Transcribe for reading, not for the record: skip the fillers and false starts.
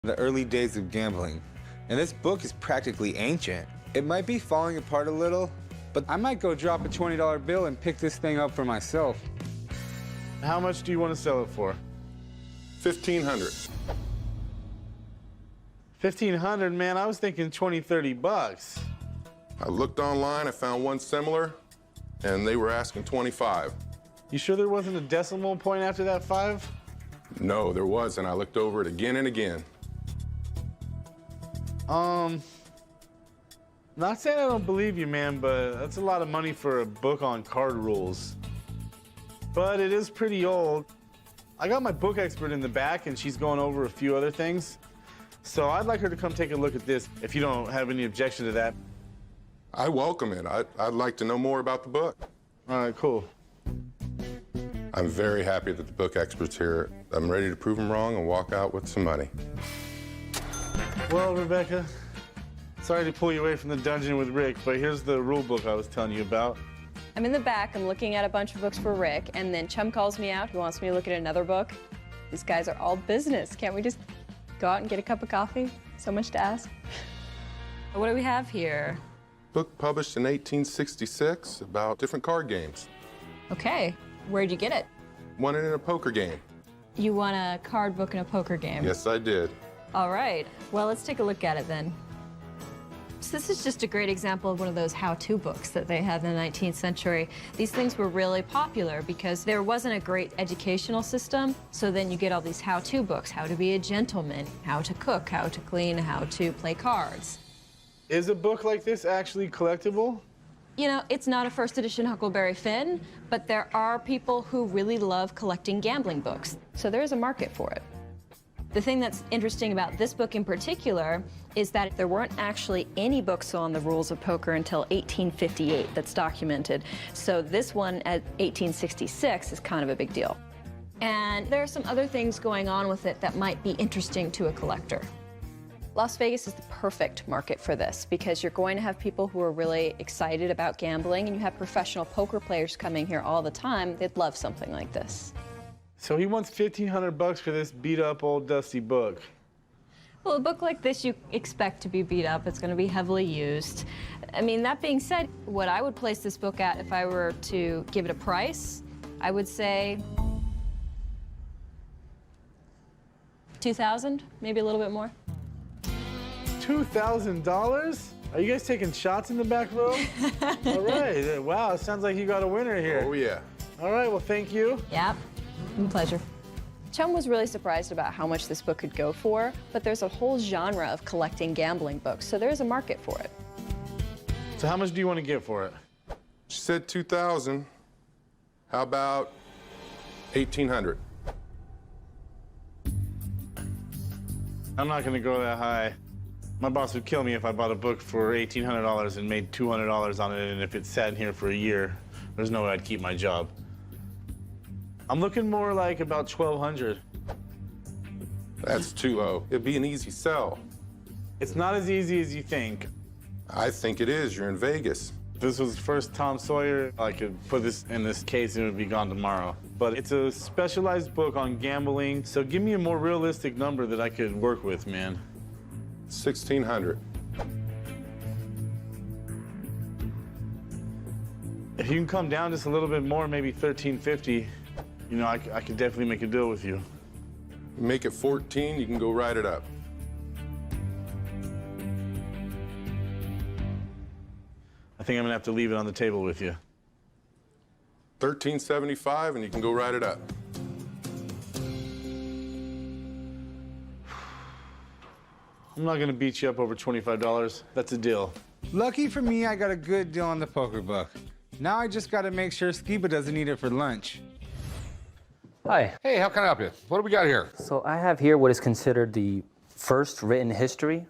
The early days of gambling. And this book is practically ancient. It might be falling apart a little, but I might go drop a $20 bill and pick this thing up for myself. How much do you want to sell it for? $1,500. 1,500, man. I was thinking 20, 30 bucks. I looked online, I found one similar, and they were asking 25. You sure there wasn't a decimal point after that 5? No, there wasn't. I looked over it again and again. Not saying I don't believe you, man, but that's a lot of money for a book on card rules. But it is pretty old. I got my book expert in the back, and she's going over a few other things. So I'd like her to come take a look at this, if you don't have any objection to that. I welcome it. I'd like to know more about the book. All right, cool. I'm very happy that the book expert's here. I'm ready to prove him wrong and walk out with some money. Well, Rebecca, sorry to pull you away from the dungeon with Rick, but here's the rule book I was telling you about. I'm in the back, I'm looking at a bunch of books for Rick, and then Chum calls me out. He wants me to look at another book. These guys are all business. Can't we just go out and get a cup of coffee? So much to ask. What do we have here? Book published in 1866 about different card games. Okay, where'd you get it? Won it in a poker game. You won a card book in a poker game? Yes, I did. All right, well, let's take a look at it then. So this is just a great example of one of those how-to books that they had in the 19th century. These things were really popular because there wasn't a great educational system, so then you get all these how-to books, how to be a gentleman, how to cook, how to clean, how to play cards. Is a book like this actually collectible? You know, it's not a first edition Huckleberry Finn, but there are people who really love collecting gambling books, so there is a market for it. The thing that's interesting about this book in particular is that there weren't actually any books on the rules of poker until 1858 that's documented. So this one at 1866 is kind of a big deal. And there are some other things going on with it that might be interesting to a collector. Las Vegas is the perfect market for this because you're going to have people who are really excited about gambling, and you have professional poker players coming here all the time. They'd love something like this. So he wants 1,500 bucks for this beat-up old dusty book. Well, a book like this you expect to be beat up. It's going to be heavily used. I mean, that being said, what I would place this book at if I were to give it a price, I would say $2,000, maybe a little bit more. $2,000? Are you guys taking shots in the back row? All right. Wow, it sounds like you got a winner here. Oh, yeah. All right, well, thank you. Yep, my pleasure. Chum was really surprised about how much this book could go for, but there's a whole genre of collecting gambling books, so there is a market for it. So how much do you want to get for it? She said 2,000. How about 1,800? I'm not going to go that high. My boss would kill me if I bought a book for $1,800 and made $200 on it, and if it sat in here for a year, there's no way I'd keep my job. I'm looking more like about 1,200. That's too low. It'd be an easy sell. It's not as easy as you think. I think it is. You're in Vegas. If this was first Tom Sawyer, I could put this in this case and it would be gone tomorrow. But it's a specialized book on gambling, so give me a more realistic number that I could work with, man. 1,600. If you can come down just a little bit more, maybe 1,350, you know, I could definitely make a deal with you. Make it 14, you can go write it up. I think I'm gonna have to leave it on the table with you. 1375, and you can go write it up. I'm not gonna beat you up over $25. That's a deal. Lucky for me, I got a good deal on the poker book. Now I just gotta make sure Skiba doesn't eat it for lunch. Hi. Hey, how can I help you? What do we got here? So I have here what is considered the first written history